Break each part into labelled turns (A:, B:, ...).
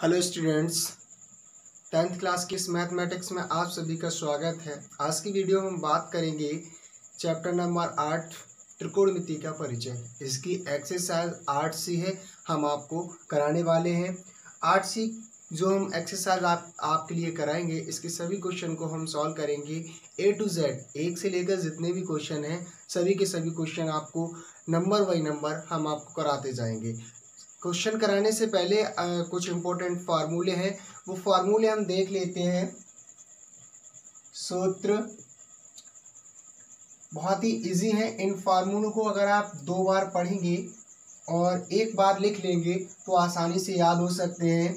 A: Hello students, 10th class की इस mathematics में आप सभी का स्वागत है। आज की वीडियो में हम बात करेंगे चैप्टर नंबर 8 त्रिकोणमिति का परिचय। इसकी एक्सरसाइज 8C है, हम आपको कराने वाले हैं। 8C जो हम एक्सरसाइज आपके लिए कराएंगे, इसके सभी क्वेश्चन को हम सॉल्व करेंगे A to Z, एक से लेकर जितने भी क्वेश्चन हैं सभी के सभी क्वेश्चन आपको नंबर बाई नंबर हम आपको कराते जाएंगे। क्वेश्चन कराने से पहले कुछ इम्पोर्टेंट फार्मूले हैं, वो फार्मूले हम देख लेते हैं। सूत्र बहुत ही इजी है। इन फार्मूलों को अगर आप 2 बार पढ़ेंगे और एक बार लिख लेंगे तो आसानी से याद हो सकते हैं।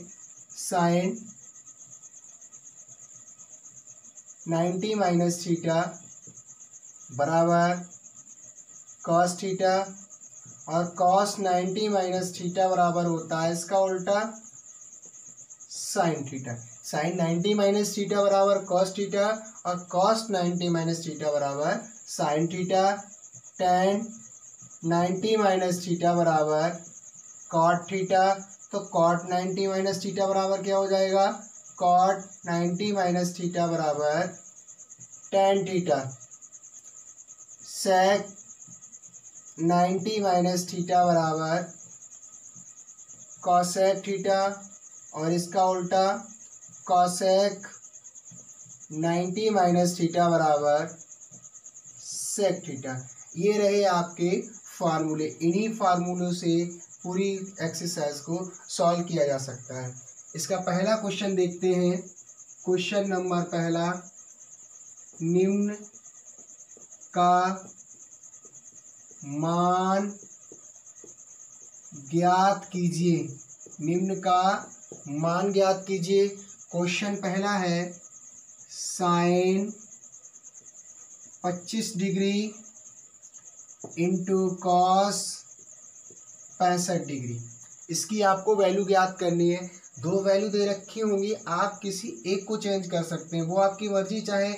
A: साइन 90 माइनस थीटा बराबर कॉस थीटा, और कॉस 90 माइनस थीटा बराबर होता है इसका उल्टा sine theta. Sine 90 minus theta बराबर कॉस थीटा और कॉस 90 माइनस थीटा बराबर sine theta. tan 90 minus theta बराबर कॉट थीटा, तो कॉट 90 माइनस थीटा बराबर क्या हो जाएगा? कॉट 90 माइनस थीटा बराबर tan theta. sec 90 minus theta बराबर कॉसेक थीटा, और इसका उल्टा कॉसेक 90 माइनस थीटा बराबर सेक थीटा। ये रहे आपके फार्मूले। इन्हीं फार्मूलों से पूरी एक्सरसाइज को सॉल्व किया जा सकता है। इसका पहला क्वेश्चन देखते हैं। क्वेश्चन नंबर पहला, निम्न का मान ज्ञात कीजिए। निम्न का मान ज्ञात कीजिए। क्वेश्चन पहला है sine 25 degree into cos 65 degree. इसकी आपको वैल्यू ज्ञात करनी है। 2 वैल्यू दे रखी होंगी, आप किसी एक को चेंज कर सकते हैं, वो आपकी मर्जी। चाहे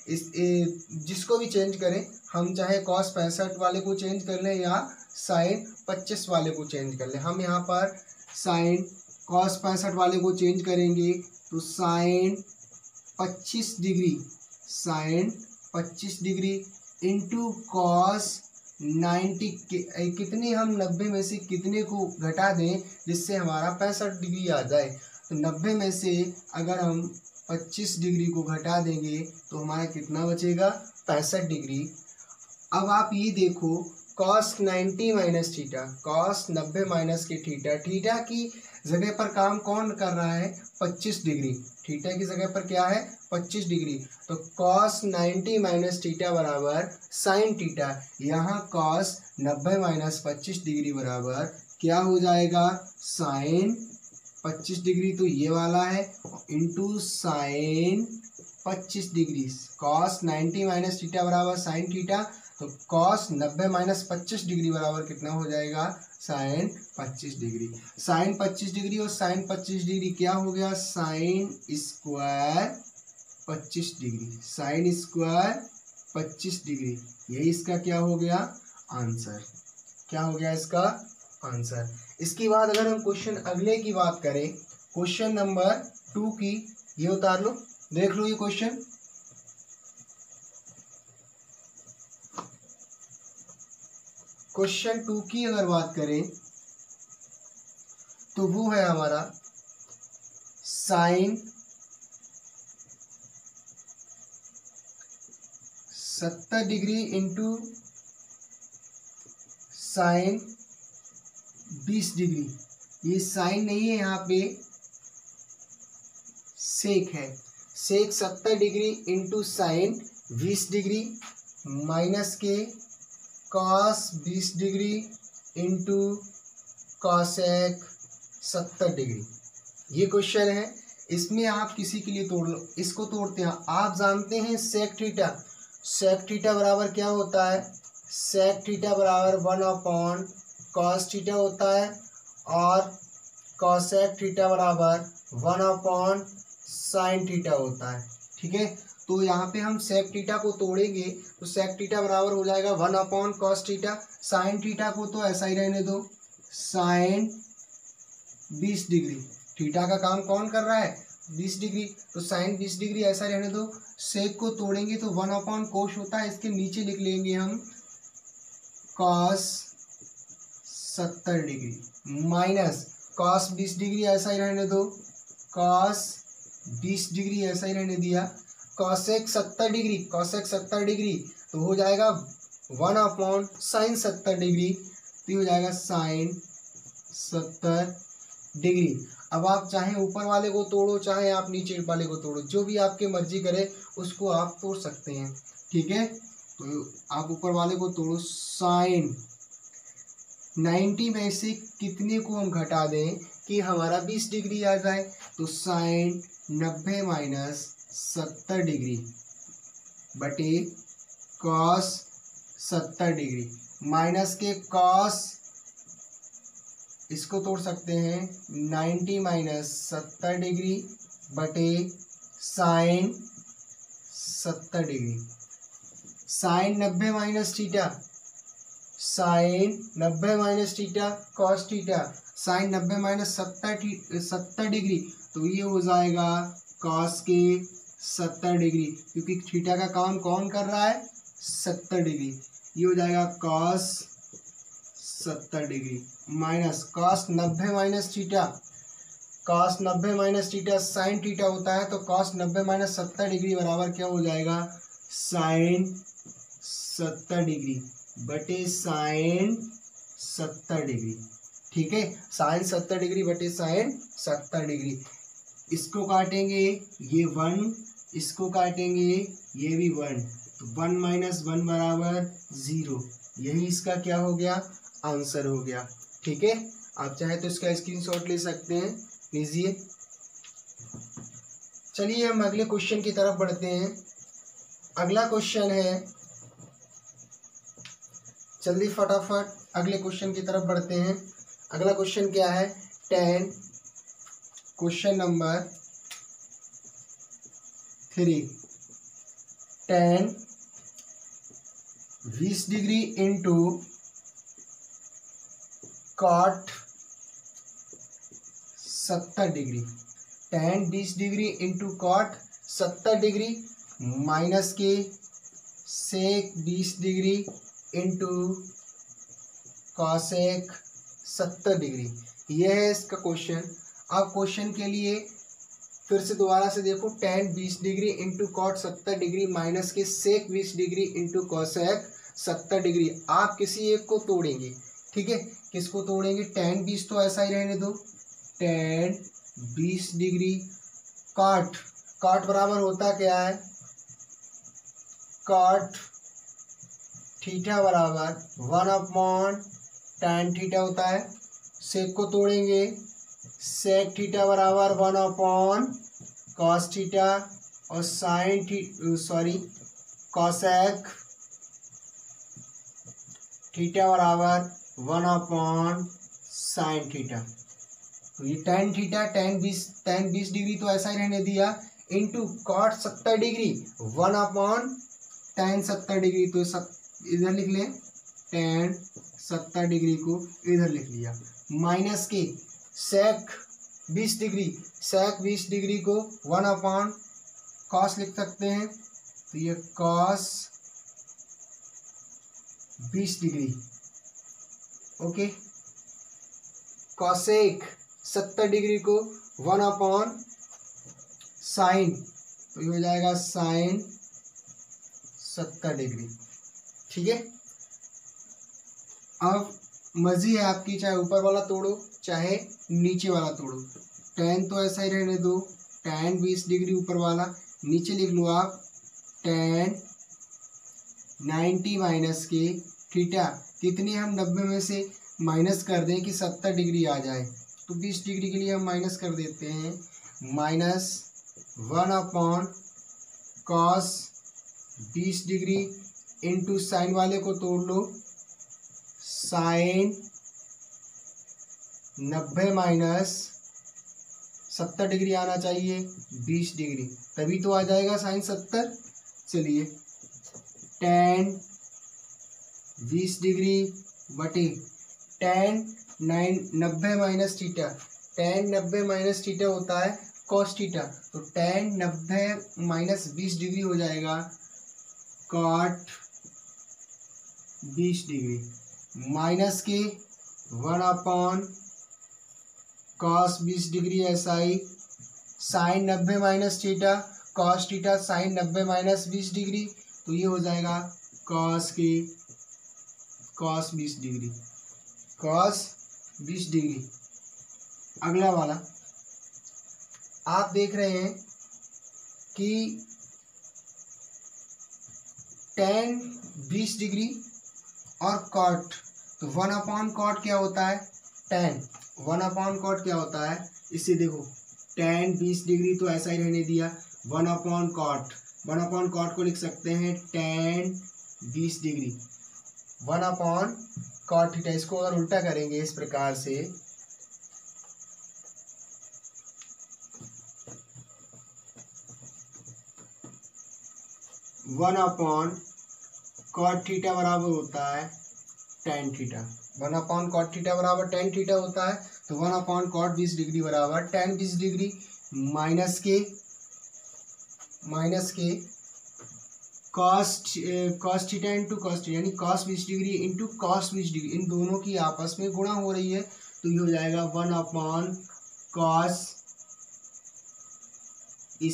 A: जिसको भी चेंज करें, हम चाहे कॉस 65 वाले को चेंज कर लें या साइन 25 वाले को चेंज कर लें। हम यहाँ पर साइन कॉस 65 वाले को चेंज करेंगे तो sine 25 degree, sine 25 degree into cos 90 कितने, हम 90 में से कितने को घटा दें जिससे हमारा 65 डिग्री आ जाए। तो 90 में से अगर हम 25 डिग्री को घटा देंगे तो हमारा कितना बचेगा? 65 डिग्री। अब आप ये देखो, cos 90 minus theta, cos 90 minus के थीटा, थीटा की जगह पर काम कौन कर रहा है? 25 डिग्री। थीटा की जगह पर क्या है? 25 डिग्री। तो कॉस 90 माइनस थीटा बराबर साइन थीटा। यहाँ कॉस 90 माइनस 25 डिग्री बराबर क्या हो जाएगा? साइन 25 डिग्री, तो ये वाला है, into sine 25 degree. Cos 90 minus theta बराबर साइन थीटा, तो कॉस 90 माइनस 25 डिग्री बराबर कितना हो जाएगा? Sine 25 degree. साइन 25 डिग्री और साइन 25 डिग्री क्या हो गया? Sine square 25 degree, sine square 25 degree. यही इसका क्या हो गया? आंसर। क्या हो गया इसका? आंसर। इसके बाद अगर हम क्वेश्चन अगले की बात करें, क्वेश्चन नंबर 2 की, ये उतार लो, देख लो ये क्वेश्चन। क्वेश्चन 2 की अगर बात करें तो वो है हमारा sine 70 degree into sine 20 degree. ये साइन नहीं है, यहाँ पे सेक है। Sec 70 degree into sine 20 degree minus के cos 20 degree into cosec 70 degree. ये क्वेश्चन है। इसमें आप किसी के लिए तोड़ लो, इसको तोड़ते हैं। आप जानते हैं सेक थीटा, सेक थीटा बराबर क्या होता है? सेक थीटा बराबर 1 कॉस थीटा होता है, और कॉसेक थीटा बराबर 1 साइन थीटा होता है। ठीक है, तो यहाँ पे हम सेक थीटा को तोड़ेंगे तो सेक थीटा बराबर हो जाएगा 1 कॉस थीटा। साइन थीटा को तो ऐसा ही रहने दो, साइन 20 डिग्री। थीटा का काम कौन कर रहा है, 20 डिग्री, तो साइन 20 डिग्री ऐसा रहने दो। सेक को तोड़ेंगे तो 1/कोस होता है, इसके नीचे लिख लेंगे हम cos 70 degree minus cos 20 degree ऐसा ही रहने दो, कॉस 20 डिग्री ऐसा ही रहने दिया, कॉसेक 70 डिग्री, कॉसेक 70 डिग्री तो हो जाएगा 1/साइन 70 डिग्री, तो हो जाएगा साइन 70 डिग्री। अब आप चाहे ऊपर वाले को तोड़ो, चाहे आप नीचे वाले को तोड़ो, जो भी आपके मर्जी करे उसको आप तोड़ सकते हैं, ठीक है। तो आप ऊपर वाले को तोड़ो, साइन 90 में से कितने को हम घटा दें कि हमारा 20 डिग्री आ जाए, तो साइन 90 माइनस 70 डिग्री बटे कॉस 70 डिग्री माइनस के कॉस, इसको तोड़ सकते हैं 90 माइनस 70 डिग्री बटे sine 70 degree, sine 90 minus theta, sine 90 minus theta cos theta, sine 90 minus 70 degree, तो ये हो जाएगा कॉस के 70 डिग्री, क्योंकि थीटा का काम कौन कर रहा है, 70 डिग्री, ये हो जाएगा cos 70 degree minus cos 90 minus theta, cos 90 minus theta sine theta होता है, तो कॉस 90 माइनस 70 डिग्री बराबर क्या हो जाएगा, साइन 70 डिग्री बटे साइन 70 डिग्री, ठीक है। साइन 70 डिग्री बटे साइन 70 डिग्री, इसको काटेंगे ये 1, इसको काटेंगे ये भी 1, तो 1 माइनस 1 बराबर 0, यही इसका क्या हो गया, आंसर हो गया, ठीक है। आप चाहे तो इसका स्क्रीनशॉट ले सकते हैं, लीजिए। चलिए हम अगले क्वेश्चन की तरफ बढ़ते हैं। अगला क्वेश्चन है, जल्दी फटाफट अगले क्वेश्चन की तरफ बढ़ते हैं। अगला क्वेश्चन क्या है, 10, question number 3, 10 20 degree into cot 70 degree, tan 20 degree into cot 70 degree minus के sec 20 degree into cosec 70 degree, यह है इसका क्वेश्चन। अब क्वेश्चन के लिए फिर से दोबारा से देखो, tan 20 degree into cot 70 degree minus के sec 20 degree into cosec 70 degree, आप किसी एक को तोड़ेंगे, ठीक है। किसको तोड़ेंगे, tan 20 तो ऐसा ही रहने दो, tan 20 डिग्री कॉट, कॉट बराबर होता क्या है, कॉट थीटा बराबर 1/tan थीटा होता है। सेक को तोड़ेंगे, सेक थीटा बराबर 1/cos थीटा और कॉसेक थीटा बराबर 1/sin थीटा। तो ये tan थीटा tan 20 डिग्री तो ऐसा ही रहने दिया, into cot 70 degree 1/tan 70 degree, तो इधर लिख लें, tan 70 डिग्री को इधर लिख लिया, माइनस के सेक 20 डिग्री, सेक 20 डिग्री को 1/cos लिख सकते हैं, तो ये cos 20 degree, okay. Cosec 70 degree को 1/sin, तो ये हो जाएगा sin 70 डिग्री, ठीक है। अब मर्जी है आपकी, चाहे ऊपर वाला तोड़ो चाहे नीचे वाला तोड़ो, tan तो ऐसा ही रहने दो, tan 20 डिग्री ऊपर वाला, नीचे लिख लो आप tan 90 माइनस के थीटा, कितनी हम 90 में से माइनस कर दें कि 70 डिग्री आ जाए, तो 20 डिग्री के लिए हम माइनस कर देते हैं, minus 1/cos 20 degree into sign वाले को तोड़ लो, साइन 90 माइनस 70 डिग्री आना चाहिए 20 डिग्री, तभी तो आ जाएगा साइन 70। चलिए tan 20 डिग्री बटे tan 90 minus theta, tan 90 minus theta होता है cos थीटा, तो tan 90 माइनस 20 डिग्री हो जाएगा cot 20 डिग्री माइनस के 1 cos 20 degree SI sin 90 minus theta cos theta sin 90 minus 20 degree, तो ये हो जाएगा cos 20 डिग्री cos 20 डिग्री। अगला वाला आप देख रहे हैं कि tan 20 डिग्री और cot, तो 1/cot क्या होता है tan, 1/cot क्या होता है, इससे देखो tan 20 डिग्री तो ऐसा ही रहने दिया, 1/cot को लिख सकते हैं tan 20 डिग्री 1/cot थीटा। इसको अगर उल्टा करेंगे इस प्रकार से, 1/cot थीटा बराबर होता है tan थीटा, 1/cot थीटा बराबर tan थीटा होता है, तो 1/cot 20 डिग्री बराबर tan 20 डिग्री माइनस के cos theta into cos theta, यानी cos 20 degree into cos 20 degree, इन दोनों की आपस में गुणा हो रही है, तो ये हो जाएगा 1/cos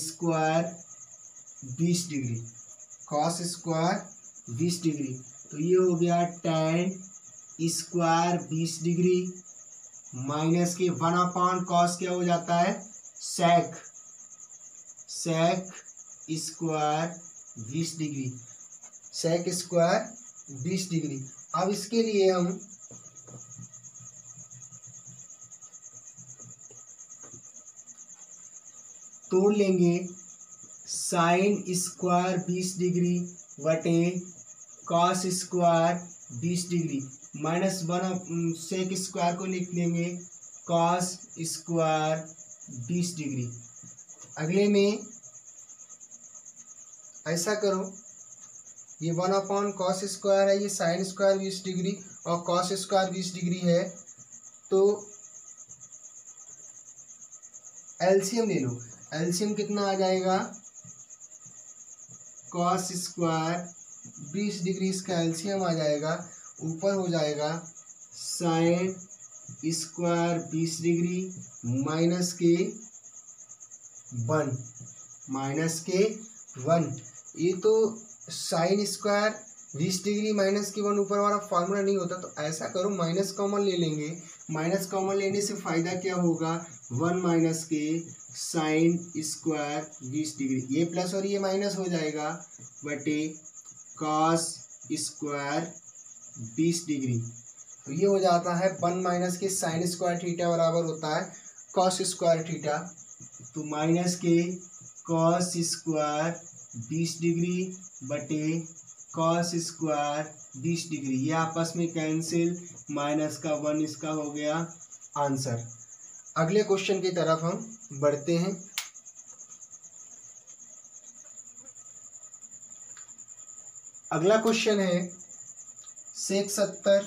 A: square 20 degree cos square 20 degree, तो ये हो गया tan स्क्वायर 20 डिग्री माइनस के 1/cos क्या हो जाता है sec square 20 degree sec square 20 degree. अब इसके लिए हम तोड़ लेंगे साइन स्क्वायर 20 डिग्री बटे cos square 20 degree minus 1 sec square को लिख लेंगे cos स्क्वायर 20 डिग्री। अगले में ऐसा करो, ये 1/cos स्क्वायर है, ये साइन स्क्वायर 20 डिग्री और cos स्क्वायर 20 डिग्री है, तो एलसीएम ले लो। एलसीएम कितना आ जाएगा, cos स्क्वायर 20 डिग्री इसका एलसीएम आ जाएगा, ऊपर हो जाएगा साइन स्क्वायर 20 डिग्री माइनस के 1 ये तो साइन स्क्वायर 20 डिग्री माइनस के 1 ऊपर वाला फार्मूला नहीं होता, तो ऐसा करो माइनस कॉमन ले लेंगे। माइनस कॉमन लेने से फ़ायदा क्या होगा, 1 माइनस के साइन स्क्वायर 20 डिग्री, ये प्लस और ये माइनस हो जाएगा बटे cos स्क्वायर 20 डिग्री, तो ये हो जाता है 1 माइनस के साइन स्क्वायर थीटा बराबर होता है cos स्क्वायर थीटा, तो माइनस के cos स्क्वायर 20 डिग्री बटे cos स्क्वायर 20 डिग्री, ये आपस में कैंसिल, माइनस का 1 इसका हो गया आंसर। अगले क्वेश्चन की तरफ हम बढ़ते हैं। अगला क्वेश्चन है सेक 70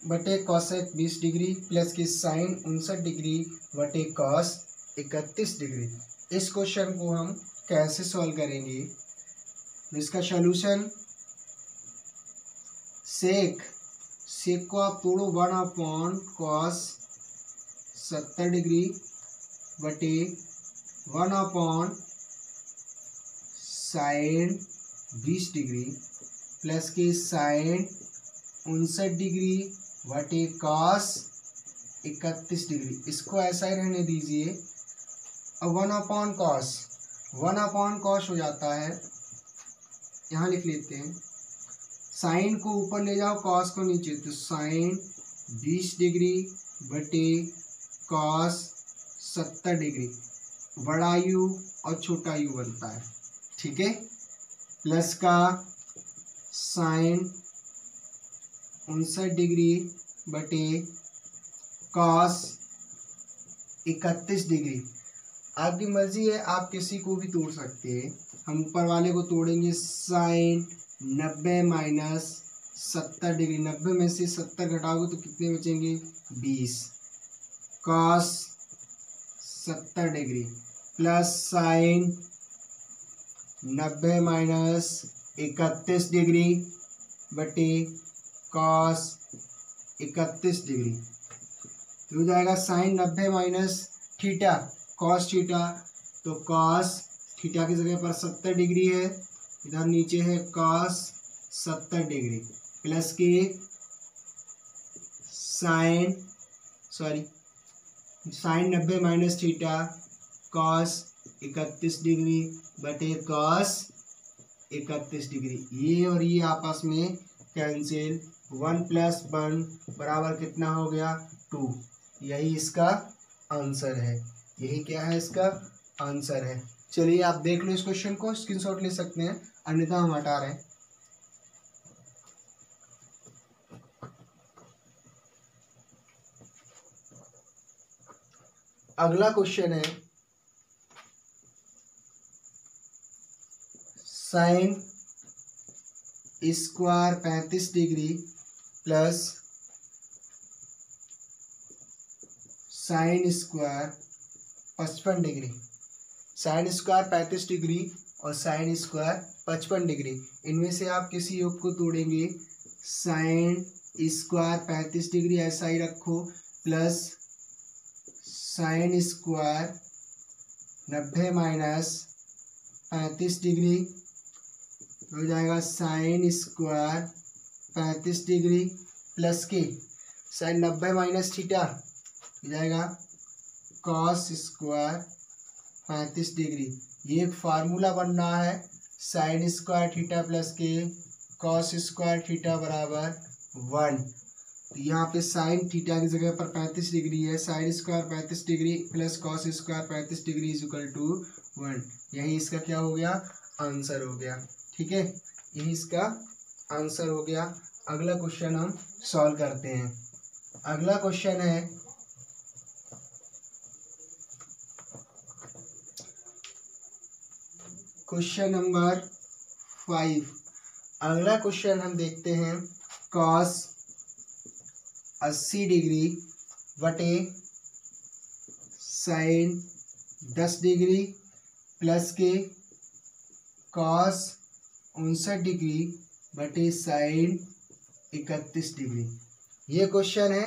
A: बटे कॉसेक 20 डिग्री प्लस की साइन 59 डिग्री बटे कॉस 31 डिग्री। इस क्वेश्चन को हम कैसे सॉल्व करेंगे, इसका सॉल्यूशन सेक को आप तोड़ो 1/cos 70 डिग्री बटे 1/sin 20 डिग्री प्लस के साइन 59 डिग्री बटे cos 31 डिग्री, इसको ऐसा ही रहने दीजिए। अब 1/cos हो जाता है, यहाँ लिख लेते हैं, साइन को ऊपर ले जाओ cos को नीचे, तो साइन 20 डिग्री बटे cos 70 डिग्री, बड़ा यू और छोटा यू बनता है, ठीक है, प्लस का साइन 59 डिग्री बटे cos 31 डिग्री। आपकी मर्जी है, आप किसी को भी तोड़ सकते हैं। हम ऊपर वाले को तोड़ेंगे, साइन 90 माइनस 70 डिग्री, 90 में से 70 घटाओगे तो कितने बचेंगे 20, cos 70 degree plus sine 90 minus 31 degree बटे कॉस 31 डिग्री। तो हो जाएगा sine 90 minus theta cos theta, तो कॉस थीटा की जगह पर 70 डिग्री है, इधर नीचे है कॉस 70 डिग्री प्लस के sine 90 minus theta cos 31 degree बटे कॉस 31 डिग्री। ये और ये आपस में कैंसिल, 1 + 1 बराबर कितना हो गया 2। यही इसका आंसर है, यही क्या है इसका आंसर है। चलिए आप देख लो इस क्वेश्चन को, स्क्रीनशॉट ले सकते हैं, अन्यथा हम हटा रहे हैं। अगला क्वेश्चन है sine square 35 degree plus sine square 55 degree. Sine square 35 degree और साइन स्क्वायर 55 डिग्री, इनमें से आप किसी योग को तोड़ेंगे। साइन स्क्वायर 35 डिग्री ऐसा ही रखो plus sine square 90 minus 35 degree, हो जाएगा साइन स्क्वायर 35 डिग्री प्लस के साइन 90 माइनस थीटा हो जाएगा कॉस स्क्वायर 35 डिग्री। ये एक फार्मूला बन रहा है, साइन स्क्वायर थीटा प्लस के कॉस स्क्वायर थीटा बराबर 1। तो यहाँ पे साइन थीटा की जगह पर 35 डिग्री है, sine square 35 degree plus cos square 35 degree is equal to 1। यही इसका क्या हो गया आंसर हो गया। ठीक है, यही इसका आंसर हो गया। अगला क्वेश्चन हम सॉल्व करते हैं। अगला क्वेश्चन है क्वेश्चन नंबर 5। अगला क्वेश्चन हम देखते हैं कॉस 80 डिग्री बटे साइन 10 डिग्री प्लस के कॉस 59 डिग्री बटे साइन 31 डिग्री। ये क्वेश्चन है।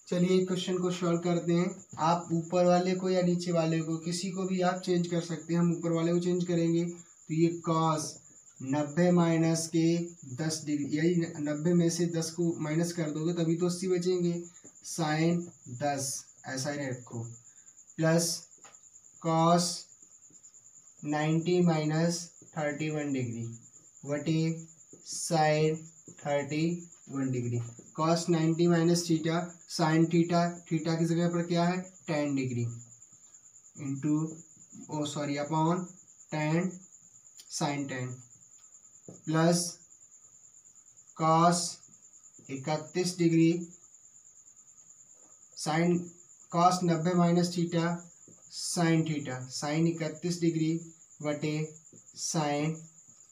A: चलिए क्वेश्चन को सॉल्व करते हैं। आप ऊपर वाले को या नीचे वाले को किसी को भी आप चेंज कर सकते हैं। हम ऊपर वाले को चेंज करेंगे तो ये कॉस 90 माइनस के 10 डिग्री, यही 90 में से 10 को माइनस कर दोगे तभी तो 80 बचेंगे, साइन 10 ऐसा ही रखो प्लस कॉस 90 माइनस 31 डिग्री बटे sine 31 degree. Cos 90 minus theta sine theta, theta की जगह पर क्या है 10 degree upon 10 sine 10 plus cos 31 degree sine cos 90 minus theta sine 31 degree बटे साइन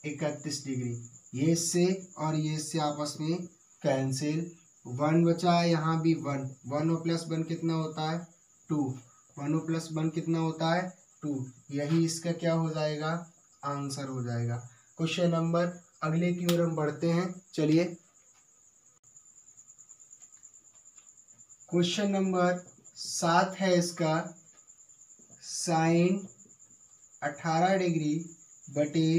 A: 31 डिग्री। ये इससे और ये इससे आपस में कैंसिल, 1 बचा, यहाँ भी 1, 1 और प्लस 1 कितना होता है 2, 1 और प्लस 1 कितना होता है 2। यही इसका क्या हो जाएगा आंसर हो जाएगा। क्वेश्चन नंबर अगले की ओर हम बढ़ते हैं। चलिए क्वेश्चन नंबर 7 है इसका, साइन 18 डिग्री बटे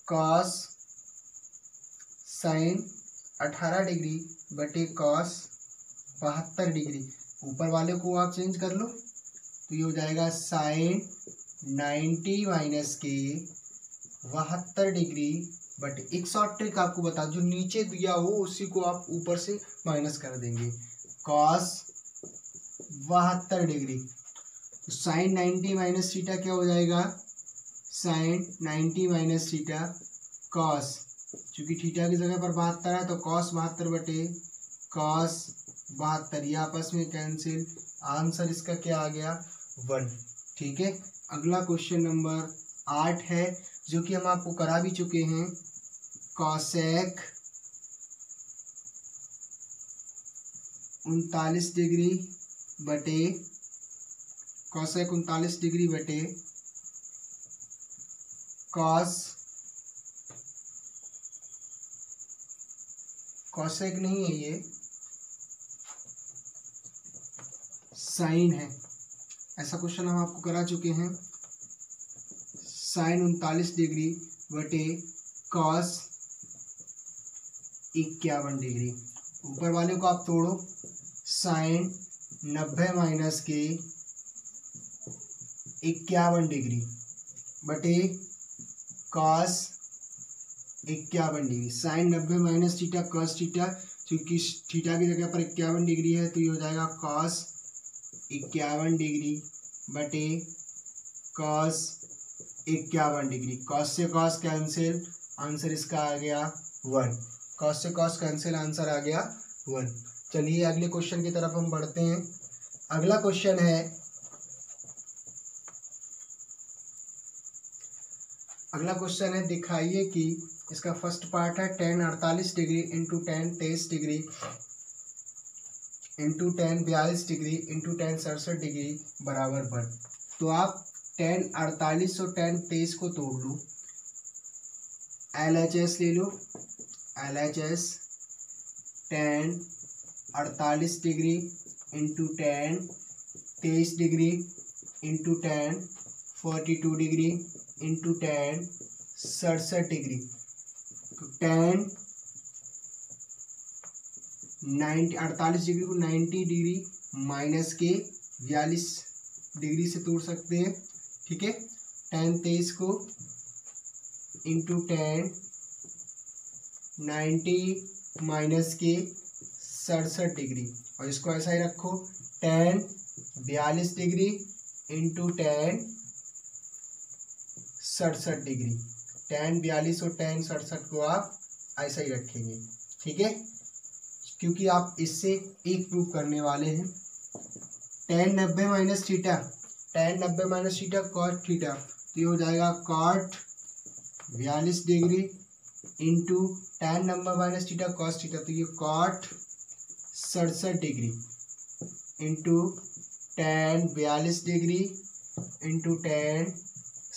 A: कॉस साइन 18 डिग्री बटे कॉस 72 डिग्री। ऊपर वाले को आप चेंज कर लो तो ये हो जाएगा साइन 90 माइनस के 72 डिग्री बटे, एक शॉर्ट ट्रिक आपको बता, जो नीचे दिया हो उसी को आप ऊपर से माइनस कर देंगे, कॉस 72 डिग्री। तो साइन 90 माइनस थीटा क्या हो जाएगा, साइन 90 माइनस थीटा कॉस, चूंकि थीटा की जगह पर 72 है तो कॉस 72 बटे कॉस 72, ये आपस में कैंसिल, आंसर इसका क्या आ गया 1। ठीक है, अगला क्वेश्चन नंबर 8 है जो कि हम आपको करा भी चुके हैं, कॉसेक 39 डिग्री बटे कॉसेक 39 डिग्री बटे कॉस, कॉसेक नहीं है ये, साइन है। ऐसा क्वेश्चन हम आपको करा चुके हैं। साइन 39 डिग्री बटे कॉस 51 डिग्री। ऊपर वाले को आप तोड़ो, साइन 90 माइनस के 51 डिग्री बटे cos 51 degree. Sine 90 minus theta cos theta, क्योंकि थीटा की जगह पर 51 डिग्री है तो ये हो जाएगा कॉस 51 डिग्री बटे कॉस 51 डिग्री। कॉस से कॉस कैंसिल, आंसर इसका आ गया 1। कॉस से कॉस कैंसिल, आंसर आ गया 1। चलिए अगले क्वेश्चन की तरफ हम बढ़ते हैं। अगला क्वेश्चन है, अगला क्वेश्चन है दिखाइए कि इसका फर्स्ट पार्ट है tan 48 degree into tan 23 degree into tan 42 degree into tan 67 degree बराबर 1। तो आप tan 48 और tan 23 को तोड़ लो, LHS ले लो, LHS tan 48 degree into tan 23 degree into tan 42 degree into tan 67 degree. तो tan 48 डिग्री को 90 डिग्री माइनस के 42 डिग्री से तोड़ सकते हैं, ठीक है। tan 23 को इंटू tan 90 माइनस के 67 डिग्री, और इसको ऐसा ही रखो, tan 42 degree into tan 67 degree. tan 42 और tan 67 को आप ऐसा ही रखेंगे, ठीक है, क्योंकि आप इससे एक प्रूव करने वाले हैं। tan 90 minus theta, tan 90 minus theta cot theta, तो ये हो जाएगा cot 42 degree into tan 90 minus theta cos theta, तो ये cot 67 degree into tan 42 degree into tan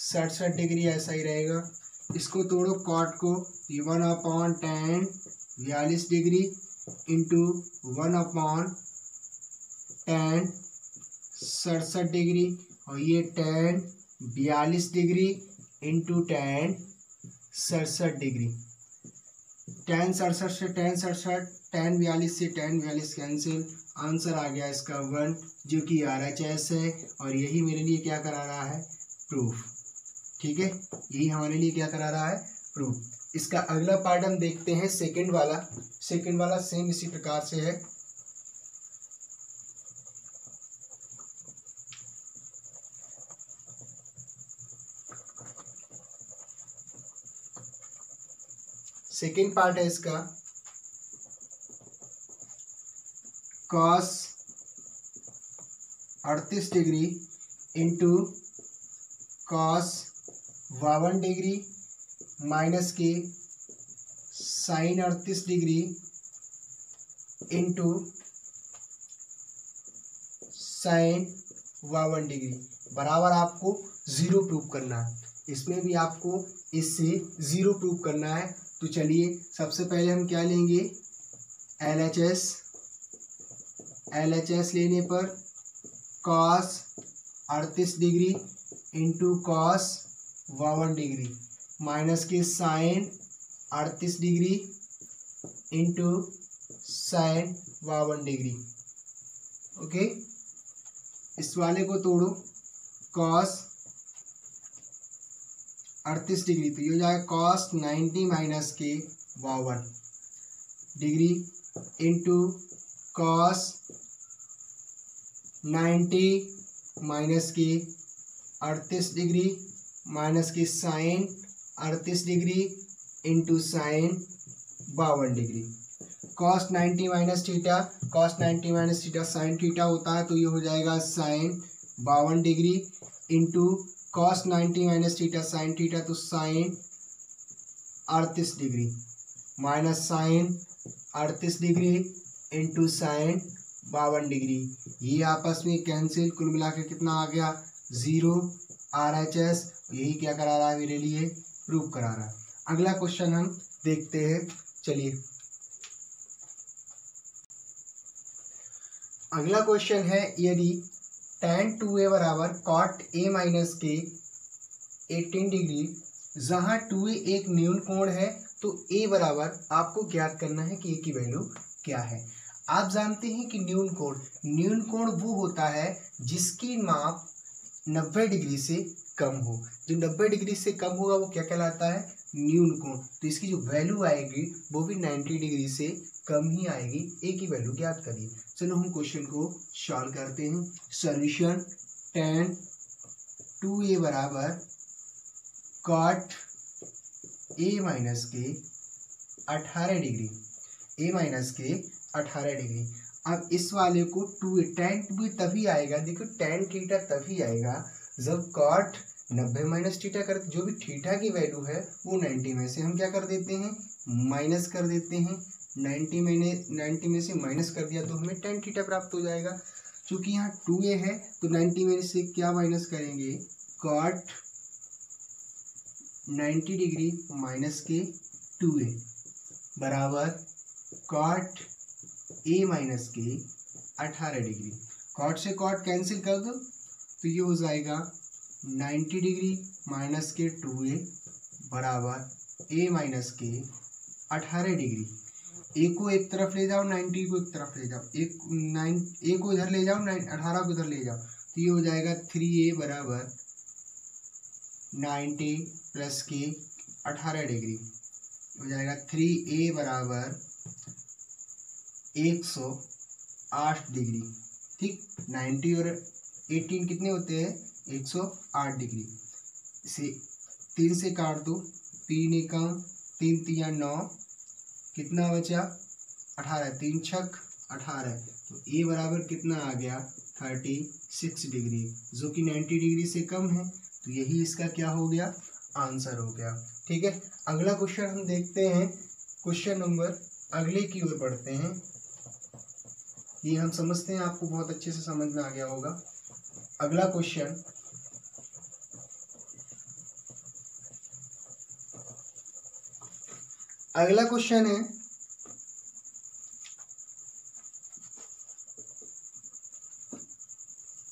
A: 67 degree, ऐसा ही रहेगा। इसको तोड़ो कॉट को, 1/tan 42 degree into 1/tan 67 degree, और ये tan 42 degree into tan 67 degree. tan 67 से tan 67, tan 42 से tan 42 कैंसिल, आंसर आ गया इसका 1, जो कि RHS है, और यही मेरे लिए क्या करा रहा है, प्रूफ, ठीक है, यही हमारे लिए क्या करा रहा है, प्रूफ। इसका अगला पार्ट हम देखते हैं, सेकंड वाला। सेकंड वाला सेम इसी प्रकार से है। सेकंड पार्ट है इसका, cos 38 degree into cos 52 degree minus के sine 38 degree into sine 52 degree बराबर आपको 0 प्रूव करना है। इसमें भी आपको इससे 0 प्रूव करना है। तो चलिए सबसे पहले हम क्या लेंगे, LHS लेने पर cos 38 degree into cos 52 degree minus के sine 38 degree into sine 52 degree, okay. इस वाले को तोड़ो, cos 38 डिग्री, तो ये हो जाएगा cos 90 माइनस के 52 डिग्री इंटू cos 90 माइनस के 38 डिग्री माइनस के sine 38 degree into sine 52 degree. cos 90 minus theta, cos 90 minus theta sine theta होता है, तो ये हो जाएगा sine 52 degree into cos 90 minus theta sine theta, तो sine 38 degree minus sine 38 degree into sine 52 degree. ये आपस में कैंसिल, कुल मिला के कितना आ गया 0 RHS। यही क्या करा रहा है मेरे लिए, प्रूव करा रहा है। अगला क्वेश्चन हम देखते हैं। चलिए अगला क्वेश्चन है, यदि tan 2a बराबर cot a माइनस के 18 डिग्री, जहाँ 2a एक न्यून कोण है तो a बराबर आपको ज्ञात करना है कि a की वैल्यू क्या है। आप जानते हैं कि न्यून कोण वो होता है जिसकी माप 90 डिग्री से कम हो। जो 90 डिग्री से कम होगा वो क्या कहलाता है, न्यून कोण। तो इसकी जो वैल्यू आएगी वो भी 90 डिग्री से कम ही आएगी। ए की वैल्यू ज्ञात करिए। चलो हम क्वेश्चन को सॉल्व करते हैं। सॉल्यूशन, tan 2a बराबर cot a माइनस के 18 डिग्री, a माइनस के 18 डिग्री। अब इस वाले को tan 2 तभी आएगा, देखो tan थीटा तभी आएगा जब cot 90 माइनस थीटा कर, जो भी थीटा की वैल्यू है वो 90 में से हम क्या कर देते हैं, माइनस कर देते हैं। 90 में से माइनस कर दिया तो हमें tan थीटा प्राप्त हो जाएगा। चूंकि यहाँ 2a है तो 90 में से क्या माइनस करेंगे, cot 90 डिग्री माइनस के 2a बराबर cot a माइनस के 18 डिग्री। cot से cot कैंसिल कर दो तो ये हो जाएगा 90 डिग्री माइनस के 2a बराबर a माइनस के 18 डिग्री। a को एक तरफ ले जाओ, 90 को एक तरफ ले जाओ, a को इधर ले जाओ, 18 को इधर ले जाओ, तो ये हो जाएगा 3a बराबर 90 प्लस के 18 डिग्री, हो जाएगा 3a बराबर 108 डिग्री। ठीक, 90 और 18 कितने होते हैं, 108 डिग्री। इसे 3 से काट दो, 3 एकम 3 तिया 9, कितना बचा 18, 3 छक 18, तो ए बराबर कितना आ गया 36 डिग्री, जो कि 90 डिग्री से कम है। तो यही इसका क्या हो गया, आंसर हो गया। ठीक है, अगला क्वेश्चन हम देखते हैं। क्वेश्चन नंबर अगले की ओर बढ़ते हैं। ये हम समझते हैं, आपको बहुत अच्छे से समझ में आ गया होगा। अगला क्वेश्चन, अगला क्वेश्चन है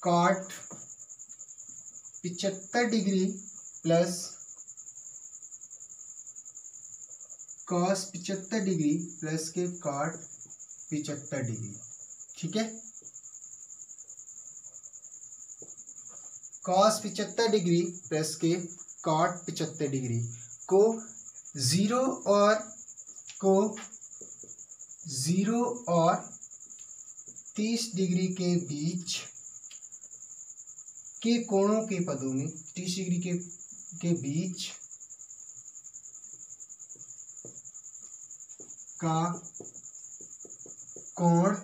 A: cot 75 degree plus cos 75 degree plus के cot 75 डिग्री। ठीक है, cos 75 डिग्री प्लस के cot 75 डिग्री को 0 और 30 डिग्री के बीच के कोणों के पदों में, 30 डिग्री के बीच का कोण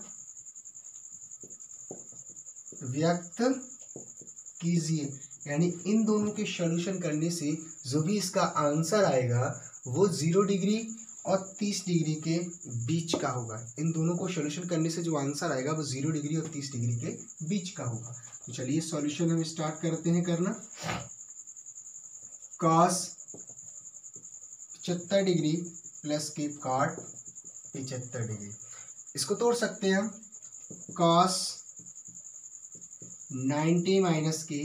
A: व्यक्त कीजिए। यानी इन दोनों के सॉल्यूशन करने से जो भी इसका आंसर आएगा वो 0 डिग्री और 30 डिग्री के बीच का होगा। इन दोनों को सॉल्यूशन करने से जो आंसर आएगा वो 0 डिग्री और 30 डिग्री के बीच का होगा। तो चलिए सॉल्यूशन हम स्टार्ट करते हैं करना। cos 75 डिग्री प्लस के cot 75 डिग्री, इसको तोड़ सकते हैं हम। cos 90 माइनस के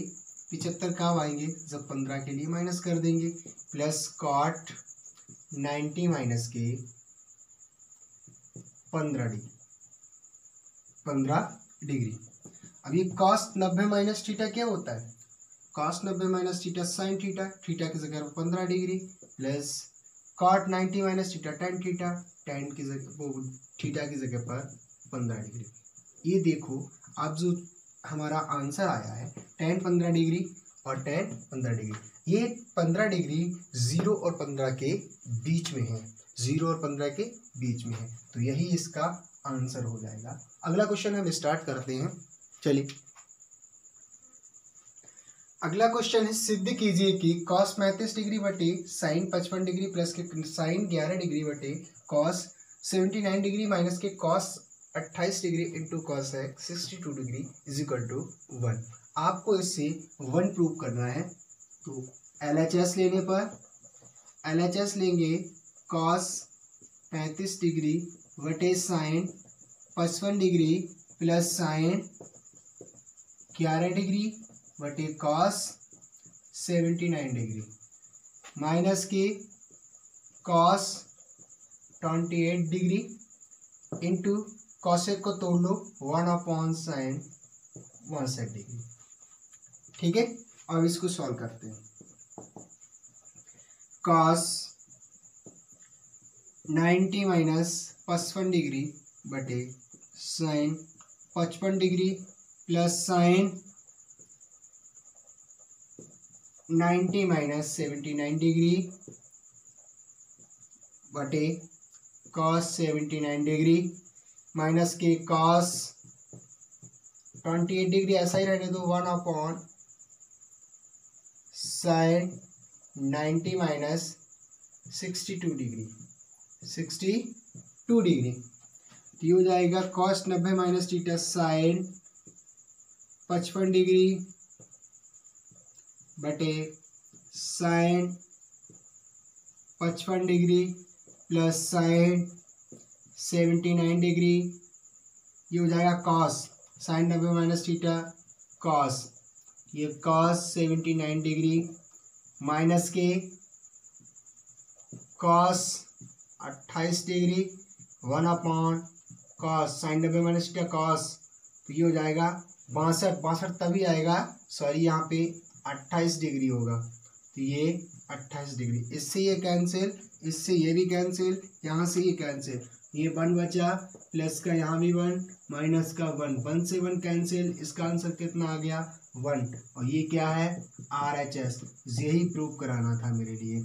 A: 75 कब आएंगे, जब 15 के लिए माइनस कर देंगे, प्लस cot 90 माइनस के 15 डिग्री। अब ये cos 90 माइनस थीटा क्या होता है, cos 90 minus theta sine theta, theta की जगह पर 15 degree, plus cot 90 minus theta tan theta, tan की जगह थीटा की जगह पर 15 डिग्री। ये देखो अब जो हमारा आंसर आया है tan 15 डिग्री और tan 15 डिग्री, ये 15 डिग्री 0 और 15 के बीच में है, 0 और 15 के बीच में है, तो यही इसका आंसर हो जाएगा। अगला क्वेश्चन हम स्टार्ट करते हैं। चलिए अगला क्वेश्चन है, सिद्ध कीजिए कि cos 35 डिग्री बटे साइन 55 डिग्री प्लस के साइन 11 डिग्री बटे cos 79 डिग्री माइनस के cos 28 degree into cosec 62 degree is equal to 1। आपको इससे 1 प्रूव करना है। तो LHS लेने पर LHS लेंगे कॉस 35 डिग्री बटे sine 55 degree plus sine 11 degree बटे कॉस 79 डिग्री माइनस के कॉस 28 डिग्री इंटू कॉसेक को तोड़ लो 1/sin 160 डिग्री। ठीक है, अब इसको सॉल्व करते हैं। कॉस 90 माइनस 55 डिग्री बटे sine 55 degree plus sine 90 minus 79 degree बटे कॉस 79 डिग्री माइनस के कॉस 28 डिग्री ऐसा ही रहने दो 1/sin 90 माइनस 62 डिग्री 62 डिग्री। तो ये हो जाएगा cos 90 minus theta sine 55 degree बटे sine 55 degree plus sine 79 degree. ये हो जाएगा cos sine 90 minus theta cos, ये कॉस 79 डिग्री माइनस के cos 28 degree 1/cos sine 90 minus theta cos. तो ये हो जाएगा 62 तभी आएगा, सॉरी यहाँ पे 28 डिग्री होगा। तो ये 28 डिग्री, इससे ये कैंसिल, इससे ये भी कैंसिल, यहाँ से ये कैंसिल, ये 1 बचा प्लस का यहाँ भी 1 माइनस का 1 से 1 कैंसिल। इसका आंसर कितना आ गया 1। और ये क्या है RHS, यही प्रूव कराना था मेरे लिए।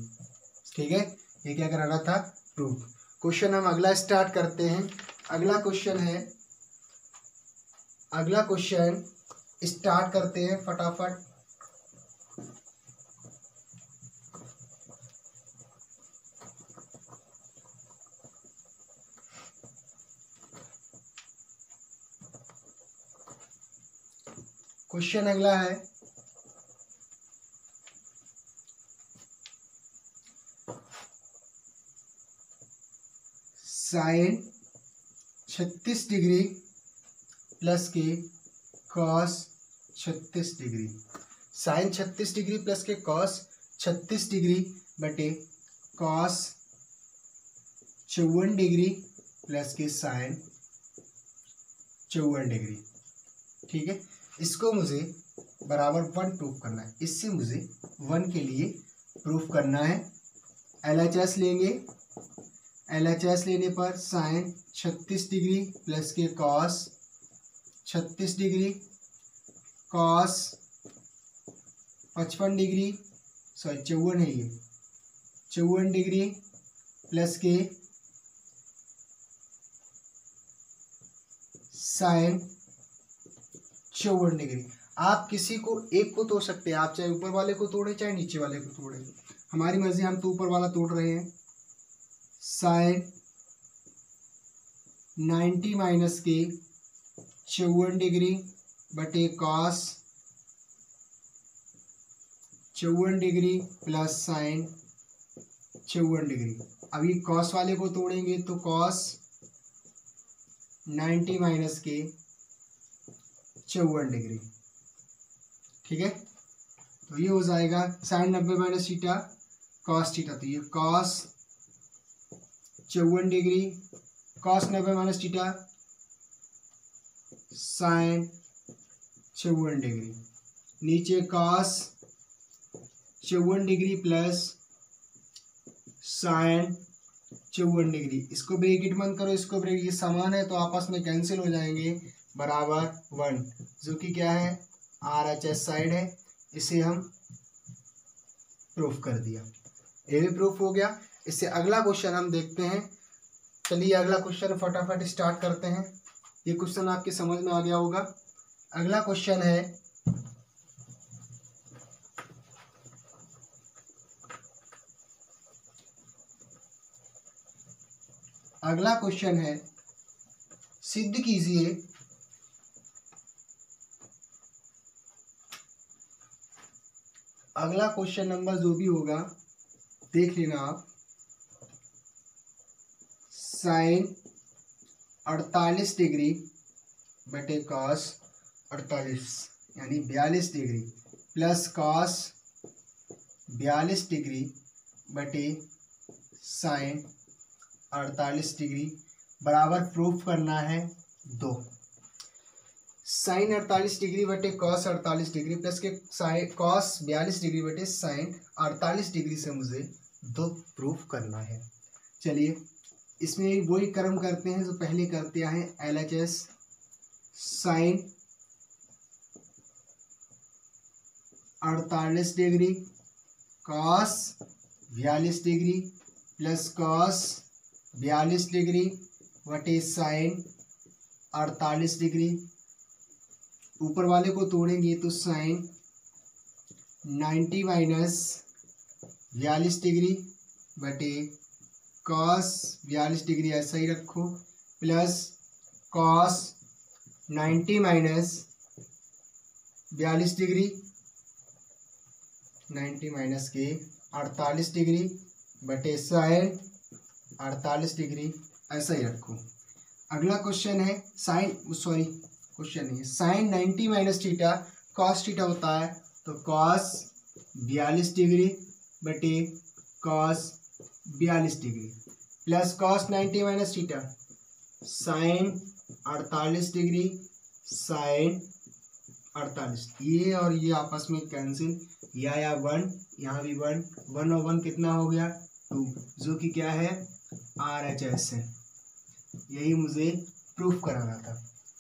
A: ठीक है, ये क्या कराना था प्रूफ। क्वेश्चन हम अगला स्टार्ट करते हैं। अगला क्वेश्चन स्टार्ट करते हैं फटाफट। क्वेश्चन अगला है साइन 36 डिग्री प्लस के cos 36 degree. Sine 36 degree plus के कॉस 36 डिग्री बटे कॉस 54 डिग्री प्लस के साइन 54 डिग्री। ठीक है, इसको मुझे बराबर 1 प्रूफ करना है। इससे मुझे 1 के लिए प्रूफ करना है। LHS लेंगे, LHS लेने पर साइन 36 डिग्री प्लस के cos 36 degree cos 55 degree, sorry 54 है ये, 54 डिग्री प्लस के साइन 54 डिग्री। आप किसी को एक को तोड़ सकते हैं, आप चाहे ऊपर वाले को तोड़े चाहे नीचे वाले को तोड़े, हमारी मर्जी, हम तो ऊपर वाला तोड़ रहे हैं। साइन 90 माइनस के 54 डिग्री बटे cos 54 degree plus sine 54 degree. अभी कॉस वाले को तोड़ेंगे तो कॉस 90 माइनस के 54 डिग्री। ठीक है, तो ये हो जाएगा sine 90 minus theta cos theta. तो ये cos 54 degree cos 90 minus theta sine 54 degree, नीचे cos 54 degree plus sine 54 degree. इसको ब्रैकेट बंद करो, इसको ब्रैकेट, ये समान है तो आपस में कैंसिल हो जाएंगे, बराबर 1, जो कि क्या है RHS साइड है। इसे हम प्रूफ कर दिया, ये भी प्रूफ हो गया। इससे अगला क्वेश्चन हम देखते हैं। चलिए अगला क्वेश्चन फटाफट स्टार्ट करते हैं। ये क्वेश्चन आपके समझ में आ गया होगा। अगला क्वेश्चन है सिद्ध कीजिए अगला क्वेश्चन नंबर जो भी होगा देख लेना आप। साइन 48 डिग्री बटे कॉस 48 यानी 42 डिग्री प्लस कॉस 42 डिग्री बटे साइन 48 डिग्री बराबर प्रूफ करना है 2। साइन 48 डिग्री बटे कॉस 48 डिग्री प्लस के साइन कॉस 42 डिग्री बटे साइन 48 डिग्री से मुझे 2 प्रूफ करना है। चलिए इसमें वही कर्म करते हैं जो पहले करते आए हैं। LHS sine 48 degree cos 42 degree plus cos 42 degree बटे साइन 48 डिग्री। ऊपर वाले को तोड़ेंगे तो साइन 90 माइनस 42 डिग्री बटे कॉस 42 डिग्री ऐसा ही रखो plus cos 90 minus 42 degree 90 minus के 48 डिग्री बटे साइन 48 डिग्री ऐसा ही रखो। अगला क्वेश्चन है क्वेश्चन नहीं है, sine 90 minus theta cos theta होता है तो कॉस 42 डिग्री बटे cos 42 degree plus cos 90 minus theta sine 48 degree sine 48। ये और ये आपस में कैंसिल, या 1 यहाँ भी 1 और 1 कितना हो गया 2, जो कि क्या है RHS है। यही मुझे प्रूफ कराना था।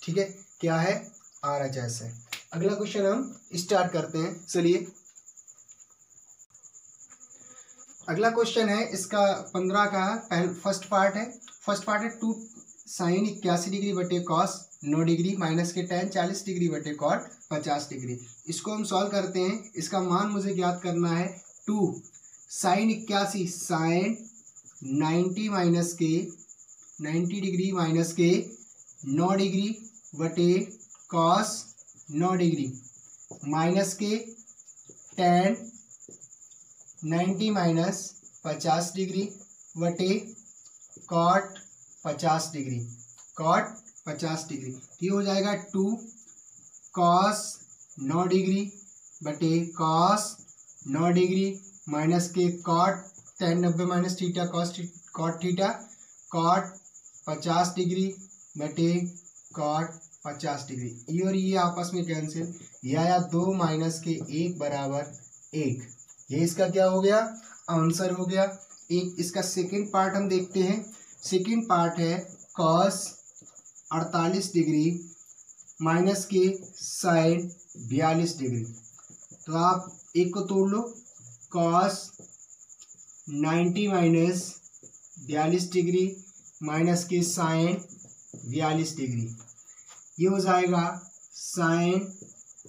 A: ठीक है, क्या है RHS है। अगला क्वेश्चन हम स्टार्ट करते हैं। चलिए अगला क्वेश्चन है इसका 15 का फर्स्ट पार्ट है 2 साइन 81 डिग्री बटे कॉस 9 डिग्री माइनस के tan 40 डिग्री बटे कॉट 50 डिग्री। इसको हम सॉल्व करते हैं। इसका मान मुझे ज्ञात करना है 2 साइन 81 साइन 90 माइनस के 90 डिग्री माइनस के 9 डिग्री बटे कॉस 9 डिग्री माइनस के tan 90 माइनस 50 डिग्री बटे कॉट 50 डिग्री ये हो जाएगा 2 कॉस 9 डिग्री बटे कॉस 9 डिग्री माइनस के cot tan 90 minus theta cot theta cot 50 degree बटे कॉट 50 डिग्री। ये और ये आपस में कैंसिल, या 2 माइनस के 1 बराबर 1। ये इसका क्या हो गया आंसर हो गया। एक इसका सेकंड पार्ट हम देखते हैं। सेकंड पार्ट है कॉस 48 डिग्री माइनस के साइन 42 डिग्री। तो आप एक को तोड़ लो, कॉस 90 माइनस 42 डिग्री माइनस के साइन 42 डिग्री। ये हो जाएगा साइन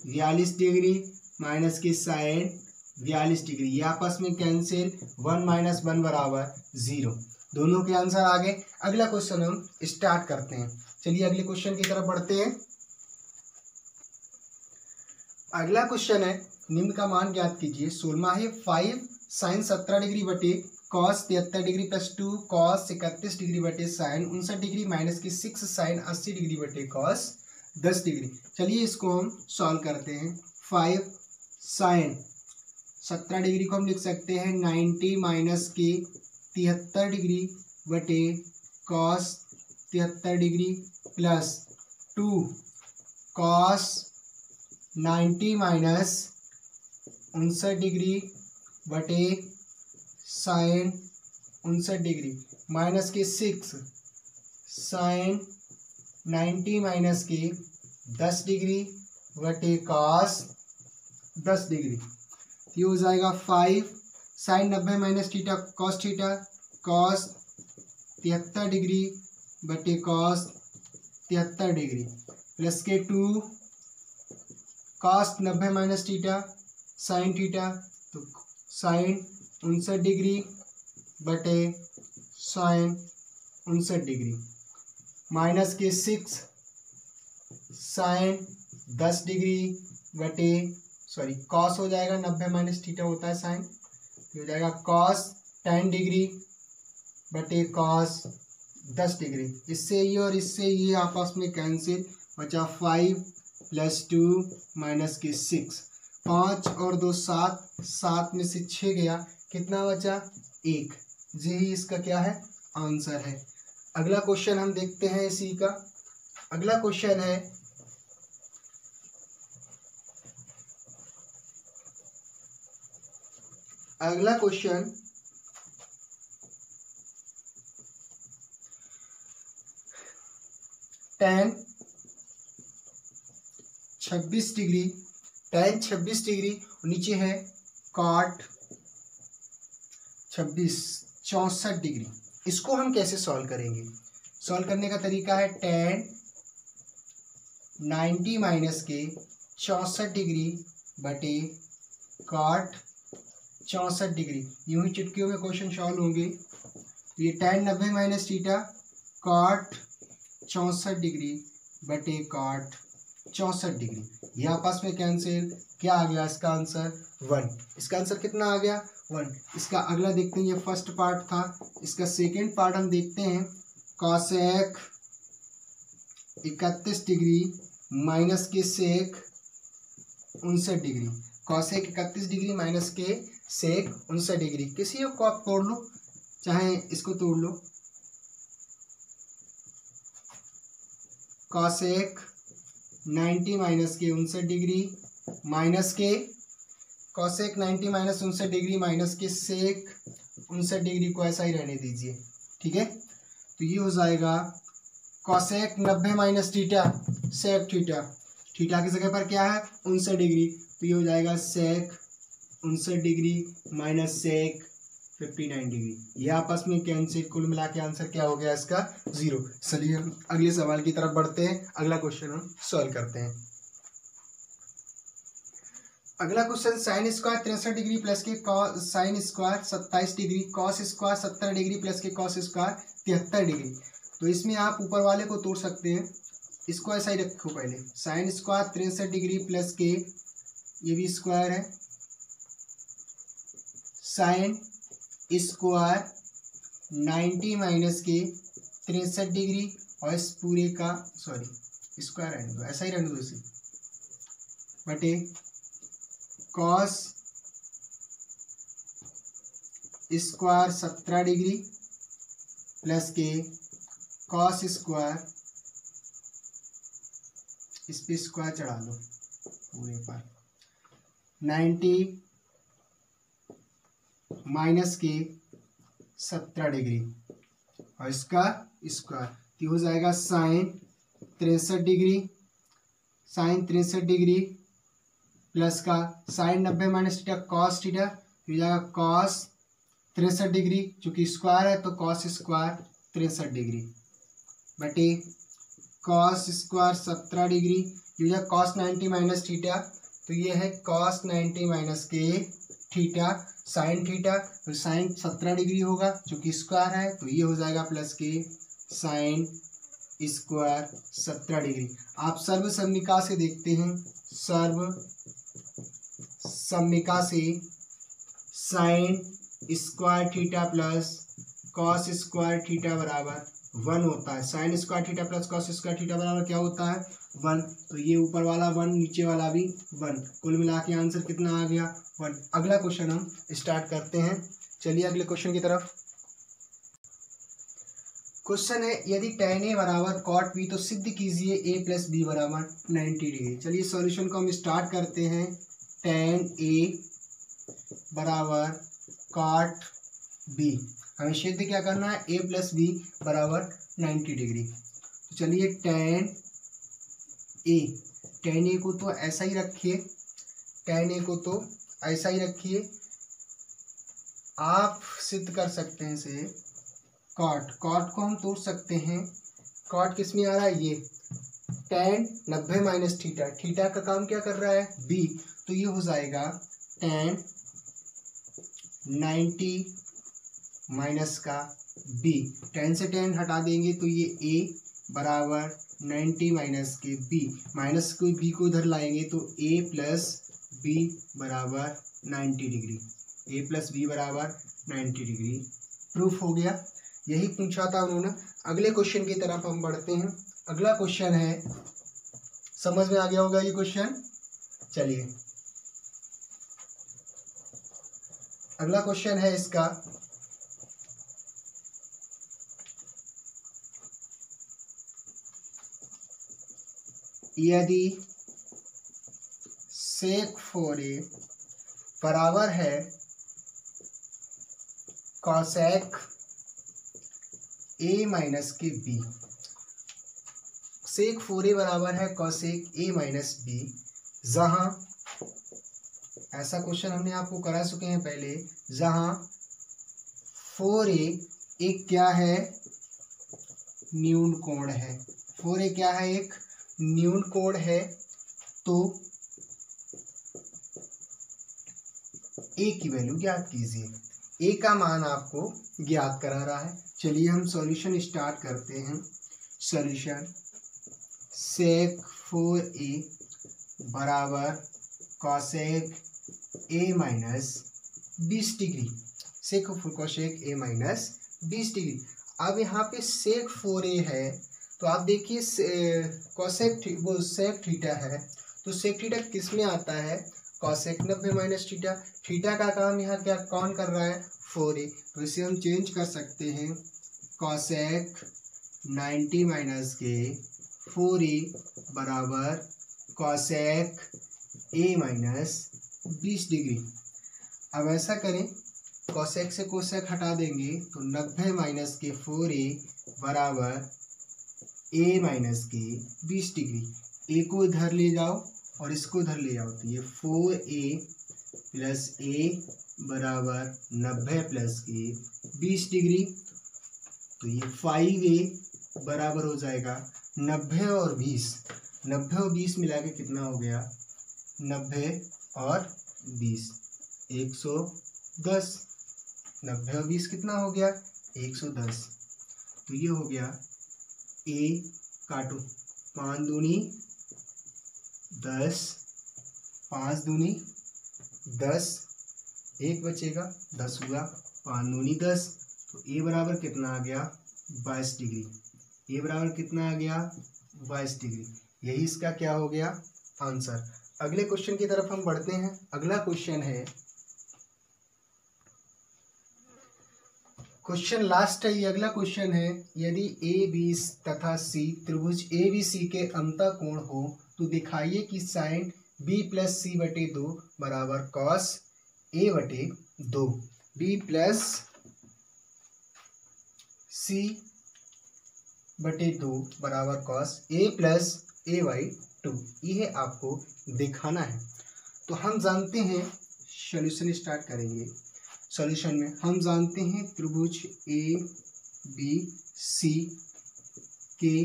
A: 42 डिग्री माइनस के साइन 42 डिग्री। ये आपस में कैंसिल, 1 माइनस 1 बराबर 0। दोनों के आंसर आ गए। अगला क्वेश्चन हम स्टार्ट करते हैं। चलिए अगले क्वेश्चन की तरफ बढ़ते हैं। अगला क्वेश्चन है निम्न का मान ज्ञात कीजिए। 16 है 5 साइन 17 डिग्री बटे cos 73 degree plus 2 cos 31 degree बटे साइन 59 डिग्री माइनस की 6 साइन 80 डिग्री बटे कॉस 10 डिग्री। चलिए इसको हम सॉल्व करते हैं। 5 साइन 17 डिग्री को हम लिख सकते हैं 90 माइनस के 73 डिग्री बटे cos 73 degree plus 2 cos 90 minus 59 degree बटे साइन 59 डिग्री माइनस के 6 साइन 90 माइनस के 10 डिग्री बटे कॉस 10 डिग्री। ये हो जाएगा 5 sine 90 minus theta cos 73 degree बटे कॉस 73 डिग्री प्लस के 2 cos 90 minus theta sine theta तो साइन 59 डिग्री बटे साइन 59 डिग्री। माइनस के 6 साइन 10 डिग्री बटे सॉरी कॉस हो जाएगा, 90 माइनस थीटा होता है साइन, हो जाएगा कॉस 10 डिग्री बटे कॉस 10 डिग्री। इससे ये और इससे ये आपस में कैंसिल, बचा 5 + 2 माइनस के 6, 5 और 2 7, 7 में से 6 गया, कितना बचा 1। यही इसका क्या है आंसर है। अगला क्वेश्चन हम देखते हैं इसी का। अगला क्वेश्चन है अगला question tan 26 degree, tan 26 degree नीचे है cot 26 64 डिग्री। इसको हम कैसे सॉल्व करेंगे? सॉल्व करने का तरीका है tan 90 माइनस के 64 डिग्री बटे cot 64 डिग्री। यूं ही चुटकियों में क्वेश्चन सॉल्व होंगे। ये tan 90 minus theta cot 64 degree बटे cot 64 डिग्री, ये आपस में कैंसिल, क्या आ गया इसका आंसर 1। इसका आंसर कितना आ गया 1। इसका अगला देखते हैं, ये फर्स्ट पार्ट था, इसका सेकेंड पार्ट हम देखते हैं। cosec 31 डिग्री माइनस के सेक 59 डिग्री, cosec 31 डिग्री माइनस के सेक 59 डिग्री। किसी को आप तोड़ लो, चाहे इसको तोड़ लो, cosec 90 माइनस के 59 डिग्री माइनस के cosec 90 माइनस 59 डिग्री माइनस के सेक 59 डिग्री को ऐसा ही रहने दीजिए, ठीक है। तो ये हो जाएगा cosec 90 minus theta sec theta, theta की जगह पर क्या है 59 डिग्री, तो ये हो जाएगा सेक 59 डिग्री माइनस सेक 59 डिग्री। ये आपस में कैंसिल, कुल मिला के आंसर क्या हो गया इसका 0। चलिए हम अगले सवाल की तरफ बढ़ते हैं। अगला क्वेश्चन हम सॉल्व करते हैं। अगला question sine square 63 degree plus के sine square 27 degree, cos square 70 degree plus के कॉस स्क्वायर 73 डिग्री। तो इसमें आप ऊपर वाले को तोड़ सकते हैं, इसको ऐसा ही रखो पहले, साइन स्क्वायर 63 डिग्री प्लस के ये भी स्क्वायर है, साइन स्क्वायर 90 माइनस के 63 डिग्री और इस पूरे का सॉरी स्क्वायर रहने दो, ऐसा ही रहने दो इसे, बटे कॉस स्क्वायर 17 डिग्री प्लस के कॉस स्क्वायर, इस पे स्क्वायर चढ़ा दो पूरे पर, 90 माइनस के 17 डिग्री और इसका स्क्वायर, तो हो जाएगा sine 63 degree, sine 63 degree plus का sine 90 minus theta cos theta, हो जाएगा कॉस 63 डिग्री, चूंकि स्क्वायर है तो कॉस स्क्वायर 63 डिग्री बटे कॉस स्क्वायर 17 डिग्री, हो जाएगा कॉस 90 माइनस थीटा, तो ये है कॉस 90 माइनस के थीटा साइन थीटा, तो साइन 17 डिग्री होगा चूंकि स्क्वायर है, तो ये हो जाएगा प्लस के साइन स्क्वायर 17 डिग्री। आप सर्व सममिका से देखते हैं, सर्व सममिका से sine square theta plus cos square theta बराबर 1 होता है, sine square theta plus cos square theta बराबर क्या होता है 1, तो ये ऊपर वाला 1 नीचे वाला भी 1, कुल मिला के आंसर कितना आ गया 1। अगला क्वेश्चन हम स्टार्ट करते हैं, चलिए अगले क्वेश्चन की तरफ। क्वेश्चन है यदि tan a बराबर cot b तो सिद्ध कीजिए a प्लस b बराबर 90 डिग्री। चलिए सॉल्यूशन को हम स्टार्ट करते हैं, tan a बराबर cot b, हमें सिद्ध क्या करना है a प्लस b बराबर 90 डिग्री। तो चलिए tan a को तो ऐसा ही रखिए, tan a को तो ऐसा ही रखिए, आप सिद्ध कर सकते हैं इसे cot को हम तोड़ सकते हैं, cot किस में आ रहा है ये tan 90 माइनस थीटा, थीटा का काम क्या कर रहा है b, तो ये हो जाएगा tan 90 माइनस का b, tan से tan हटा देंगे तो ये a बराबर 90 माइनस के बी, माइनस को बी को इधर लाएंगे तो ए प्लस बी बराबर 90 डिग्री, ए प्लस बी बराबर 90 डिग्री प्रूफ हो गया। यही पूछा था उन्होंने। अगले क्वेश्चन की तरफ हम बढ़ते हैं। अगला क्वेश्चन है, समझ में आ गया होगा ये क्वेश्चन। चलिए अगला क्वेश्चन है इसका, यदि सेक 4a बराबर है कॉसेक a माइनस के b, सेक 4a बराबर है कॉसेक a माइनस b, जहां ऐसा क्वेश्चन हमने आपको करा चुके हैं पहले, जहां 4a एक क्या है, न्यून कोण है। 4a क्या है, एक न्यून कोण है। तो a की वैल्यू ज्ञात कीजिए। a का मान आपको ज्ञात करा रहा है। चलिए हम सॉल्यूशन स्टार्ट करते हैं। सॉल्यूशन, सेक 4a बराबर cosec a minus 20 degree, sec cosec a minus 20 degree. अब यहाँ पे सेक 4a है, तो आप देखिए कॉसेक वो सेक थीटा है, तो सेक थीटा किस में आता है, कॉसेक 90 माइनस थीटा। थीटा का काम यहाँ क्या कौन कर रहा है, 4a, तो इसे हम चेंज कर सकते हैं, कॉसेक 90 माइनस के 4a बराबर कॉसेक a माइनस 20 डिग्री। अब ऐसा करें, कॉसेक से कोसेक हटा देंगे तो 90 माइनस के 4a बराबर a माइनस के 20 डिग्री। a को इधर ले जाओ और इसको इधर ले जाओ, तो ये 4a प्लस a बराबर 90 प्लस के 20 डिग्री, तो ये 5a बराबर हो जाएगा 90 और 20, 90 और 20 मिला के कितना हो गया, 90 और 20 110, 90 और 20 कितना हो गया, 110। तो ये हो गया a, काटो, 5 दूनी 10, 5 दूनी 10, एक बचेगा, 10 हुआ, 5 दूनी 10, तो a बराबर कितना आ गया, 22 डिग्री। a बराबर कितना आ गया, 22 डिग्री। यही इसका क्या हो गया, आंसर। अगले क्वेश्चन की तरफ हम बढ़ते हैं। अगला क्वेश्चन है, क्वेश्चन लास्ट है ये, अगला क्वेश्चन है, यदि ए बी तथा सी त्रिभुज ए बी सी के अंतःकोण हो तो दिखाइए कि साइन बी प्लस सी बटे 2 बराबर कॉस ए बटे 2, बी प्लस सी बटे 2 बराबर cos A plus A by 2, ये आपको दिखाना है। तो हम जानते हैं, सॉल्यूशन स्टार्ट करेंगे। सॉल्यूशन में हम जानते हैं त्रिभुज ए बी सी के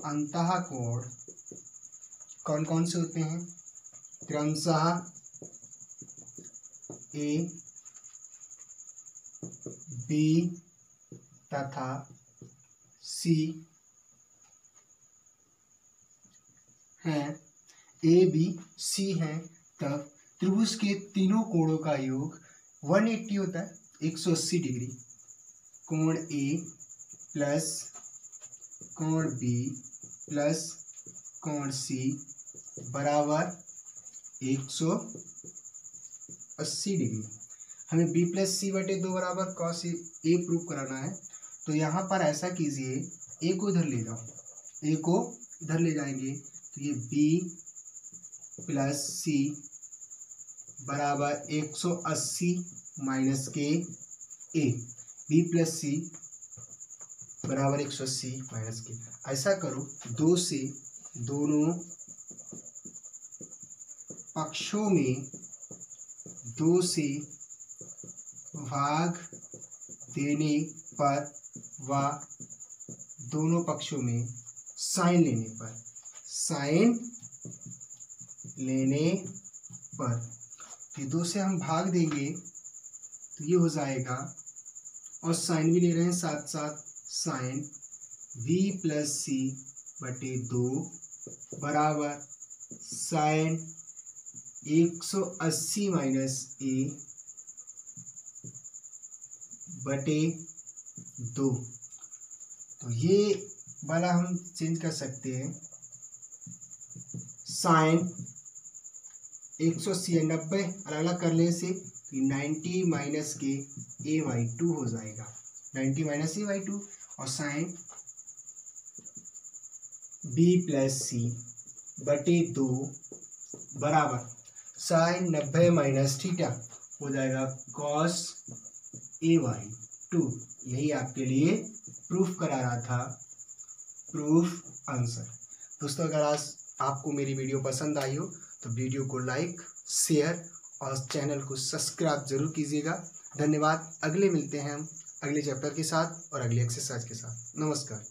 A: अंतःकोण कौन कौन से होते हैं, क्रमशः ए बी तथा सी हैं, ए बी सी हैं, तब त्रिभुज के तीनों कोणों का योग 180 होता है, 180 डिग्री। कोण ए प्लस कोण बी प्लस कोण सी बराबर 180 डिग्री। हमें बी प्लस सी बटे 2 बराबर कॉस ए प्रूव कराना है। तो यहाँ पर ऐसा कीजिए, ए को इधर ले जाओ, ए को इधर ले जाएंगे तो ये बी प्लस सी बराबर 180 माइनस के ए, बी प्लस सी बराबर 180 माइनस के। ऐसा करो, 2 से दोनों पक्षों में 2 से भाग देने पर व दोनों पक्षों में साइन लेने पर, साइन लेने पर, ये 2 से हम भाग देंगे तो ये हो जाएगा, और साइन भी ले रहे हैं साथ साथ, साइन v प्लस सी बटे 2 बराबर साइन 180 माइनस ए बटे 2। तो ये वाला हम चेंज कर सकते हैं, साइन 180 90 अलग अलग कर ले से 90 माइनस के ए बाई 2 हो जाएगा, 90 माइनस ए बाई 2, और साइन बी प्लस सी बटे 2 बराबर साइन 90 माइनस थीटा हो जाएगा कॉस ए बाई 2। यही आपके लिए प्रूफ करा रहा था, प्रूफ आंसर। दोस्तों अगर आज आपको मेरी वीडियो पसंद आई हो तो वीडियो को लाइक, शेयर और चैनल को सब्सक्राइब जरूर कीजिएगा। धन्यवाद। अगले मिलते हैं हम अगले चैप्टर के साथ और अगले एक्सरसाइज के साथ। नमस्कार।